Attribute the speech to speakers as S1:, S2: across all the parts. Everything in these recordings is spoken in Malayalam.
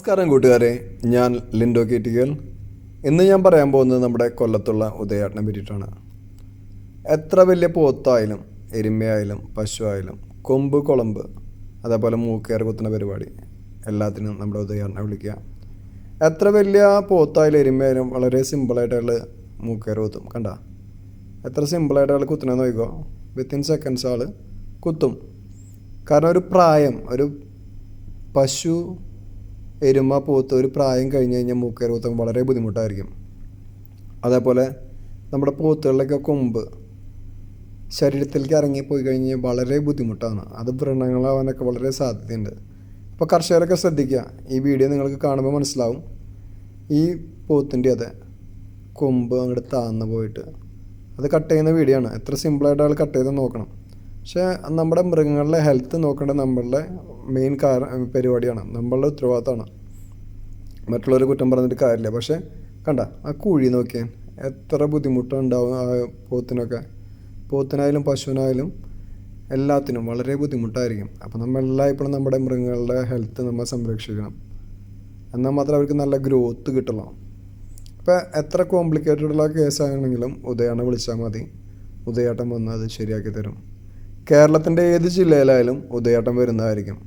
S1: നമസ്കാരം കൂട്ടുകാരെ, ഞാൻ ലിൻഡോ കേറ്റിക്കൽ. ഇന്ന് ഞാൻ പറയാൻ പോകുന്നത് നമ്മുടെ കൊല്ലത്തുള്ള ഉദയാട്ടനെ പറ്റിയിട്ടാണ്. എത്ര വലിയ പോത്തായാലും എരുമയായാലും പശുവായാലും കൊമ്പ് കുളമ്പ് അതേപോലെ മൂക്കേറ് കുത്തുന്ന പരിപാടി എല്ലാത്തിനും നമ്മുടെ ഉദയാട്ടനെ വിളിക്കുക. എത്ര വലിയ പോത്തായാലും എരുമയായാലും വളരെ സിമ്പിളായിട്ട് അയാൾ മൂക്കേറ് കുത്തും. കണ്ട എത്ര സിമ്പിളായിട്ട് അയാൾ കുത്തണമെന്ന് നോക്കിക്കോ. വിത്തിൻ സെക്കൻഡ്സ് ആൾ കുത്തും. കാരണം ഒരു പശു എരുമ പോത്ത് ഒരു പ്രായം കഴിഞ്ഞ് കഴിഞ്ഞാൽ മൂക്കേറ് കുത്താൻ വളരെ ബുദ്ധിമുട്ടായിരിക്കും. അതേപോലെ നമ്മുടെ പോത്തുകളിലൊക്കെ കൊമ്പ് ശരീരത്തിലേക്ക് ഇറങ്ങിപ്പോയി കഴിഞ്ഞാൽ വളരെ ബുദ്ധിമുട്ടാണ്. അത് വ്രണങ്ങളാവാനൊക്കെ വളരെ സാധ്യതയുണ്ട്. അപ്പോൾ കർഷകരൊക്കെ ശ്രദ്ധിക്കുക. ഈ വീഡിയോ നിങ്ങൾക്ക് കാണുമ്പോൾ മനസ്സിലാവും. ഈ പോത്തിൻ്റെ കൊമ്പ് അങ്ങോട്ട് താഴ്ന്നു പോയിട്ട് അത് കട്ട് ചെയ്യുന്ന വീഡിയോ ആണ്. എത്ര സിമ്പിളായിട്ട് ആൾ കട്ട് ചെയ്ത് നോക്കണം. പക്ഷേ നമ്മുടെ മൃഗങ്ങളുടെ ഹെൽത്ത് നോക്കേണ്ടത് നമ്മളുടെ മെയിൻ പരിപാടിയാണ്, നമ്മളുടെ ഉത്തരവാദിത്തമാണ്. മറ്റുള്ളവർ കുറ്റം പറഞ്ഞിട്ട് കാര്യമില്ല. പക്ഷേ കണ്ട ആ കുഴി നോക്കിയാൽ എത്ര ബുദ്ധിമുട്ടുണ്ടാവും ആ പോത്തിനായാലും പശുവിനായാലും എല്ലാത്തിനും വളരെ ബുദ്ധിമുട്ടായിരിക്കും. അപ്പോൾ നമ്മളെല്ലായ്പ്പോഴും നമ്മുടെ മൃഗങ്ങളുടെ ഹെൽത്ത് നമ്മൾ സംരക്ഷിക്കണം. എന്നാൽ മാത്രമേ അവർക്ക് നല്ല ഗ്രോത്ത് കിട്ടുള്ളൂ. അപ്പോൾ എത്ര കോംപ്ലിക്കേറ്റഡുള്ള കേസാണെങ്കിലും ഉദയാട്ടനെ വിളിച്ചാൽ മതി. ഉദയാട്ടൻ വന്ന് അത് ശരിയാക്കി തരും. കേരളത്തിൻ്റെ ഏത് ജില്ലയിലായാലും ഉദയാട്ടം വരുന്നതായിരിക്കും.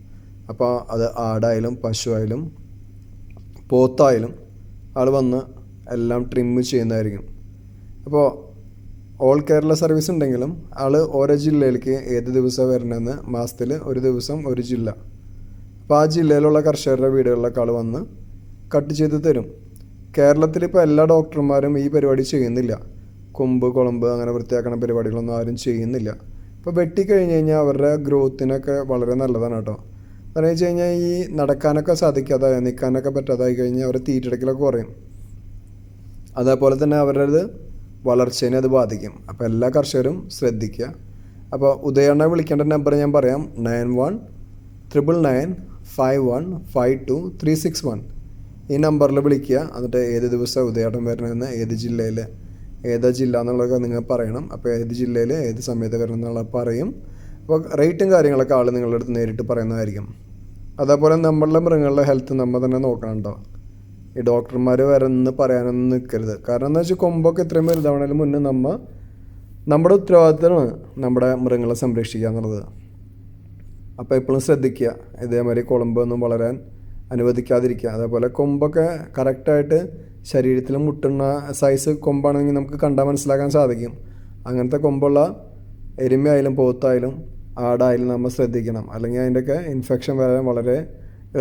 S1: അപ്പോൾ അത് ആടായാലും പശുവായാലും പോത്തായാലും ആൾ വന്ന് എല്ലാം ട്രിമ്മ് ചെയ്യുന്നതായിരിക്കും. അപ്പോൾ ഓൾ കേരള സർവീസ് ഉണ്ടെങ്കിലും ആൾ ഓരോ ജില്ലയിലേക്ക് ഏത് ദിവസമാണ് വരണമെന്ന് മാസത്തിൽ ഒരു ദിവസം ഒരു ജില്ല. അപ്പോൾ ആ ജില്ലയിലുള്ള കർഷകരുടെ വീടുകളിലൊക്കെ ആൾ വന്ന് കട്ട് ചെയ്ത് തരും. കേരളത്തിൽ ഇപ്പോൾ എല്ലാ ഡോക്ടർമാരും ഈ പരിപാടി ചെയ്യുന്നില്ല. കൊമ്പ് കുളമ്പ് അങ്ങനെ വൃത്തിയാക്കുന്ന പരിപാടികളൊന്നും ആരും ചെയ്യുന്നില്ല. ഇപ്പോൾ വെട്ടിക്കഴിഞ്ഞ് കഴിഞ്ഞാൽ അവരുടെ ഗ്രോത്തിനൊക്കെ വളരെ നല്ലതാണ് കേട്ടോ. എന്താണെന്ന് വെച്ച് കഴിഞ്ഞാൽ ഈ നടക്കാനൊക്കെ സാധിക്കാതെ നിൽക്കാനൊക്കെ പറ്റാതായി കഴിഞ്ഞാൽ അവരുടെ തീറ്റെടുക്കലൊക്കെ കുറയും. അതേപോലെ തന്നെ അവരുടെ വളർച്ചേനെ അത് ബാധിക്കും. അപ്പോൾ എല്ലാ കർഷകരും ശ്രദ്ധിക്കുക. അപ്പോൾ ഉദയാട്ടനെ വിളിക്കേണ്ട നമ്പർ ഞാൻ പറയാം. 919995152361. ഈ നമ്പറിൽ വിളിക്കുക. എന്നിട്ട് ഏത് ദിവസം ഉദയാട്ടം വരണമെന്ന് ഏതാ ജില്ല എന്നുള്ളതൊക്കെ നിങ്ങൾ പറയണം. അപ്പോൾ ഏത് ജില്ലയിൽ ഏത് സമയത്ത് വരണം എന്നുള്ളത് പറയും. അപ്പോൾ റേറ്റും കാര്യങ്ങളൊക്കെ ആൾ നിങ്ങളുടെ അടുത്ത് നേരിട്ട് പറയുന്നതായിരിക്കും. അതേപോലെ നമ്മളുടെ മൃഗങ്ങളുടെ ഹെൽത്ത് നമ്മൾ തന്നെ നോക്കണം കേട്ടോ. ഈ ഡോക്ടർമാർ വരെന്ന് പറയാനൊന്നും നിൽക്കരുത്. കാരണം എന്താ വെച്ചാൽ കൊമ്പൊക്കെ ഇത്രയും വലുതാവണതിന് മുന്നേ നമ്മുടെ ഉത്തരവാദിത്തമാണ് നമ്മുടെ മൃഗങ്ങളെ സംരക്ഷിക്കുക എന്നുള്ളത്. അപ്പോൾ എപ്പോഴും ശ്രദ്ധിക്കുക. ഇതേമാതിരി കുളമ്പൊന്നും വളരാൻ അനുവദിക്കാതിരിക്കുക. അതേപോലെ കൊമ്പൊക്കെ കറക്റ്റായിട്ട് ശരീരത്തിൽ മുട്ടുന്ന സൈസ് കൊമ്പാണെങ്കിൽ നമുക്ക് കണ്ടാൽ മനസ്സിലാക്കാൻ സാധിക്കും. അങ്ങനത്തെ കൊമ്പുള്ള എരുമയായാലും പോത്തായാലും ആടായാലും നമ്മൾ ശ്രദ്ധിക്കണം. അല്ലെങ്കിൽ അതിൻ്റെയൊക്കെ ഇൻഫെക്ഷൻ വരാൻ വളരെ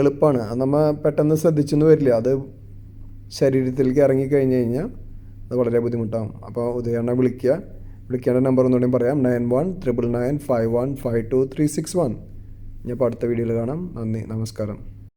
S1: എളുപ്പമാണ്. അത് നമ്മൾ പെട്ടെന്ന് ശ്രദ്ധിച്ചൊന്നും വരില്ല. അത് ശരീരത്തിലേക്ക് ഇറങ്ങിക്കഴിഞ്ഞ് കഴിഞ്ഞാൽ അത് വളരെ ബുദ്ധിമുട്ടാകും. അപ്പോൾ ഉദയാട്ടനെ വിളിക്കേണ്ട നമ്പർ ഒന്നുകൂടി പറയാം. 919995152361. ഞാൻ ഇപ്പോൾ അടുത്ത വീഡിയോയിൽ കാണാം. നന്ദി, നമസ്കാരം.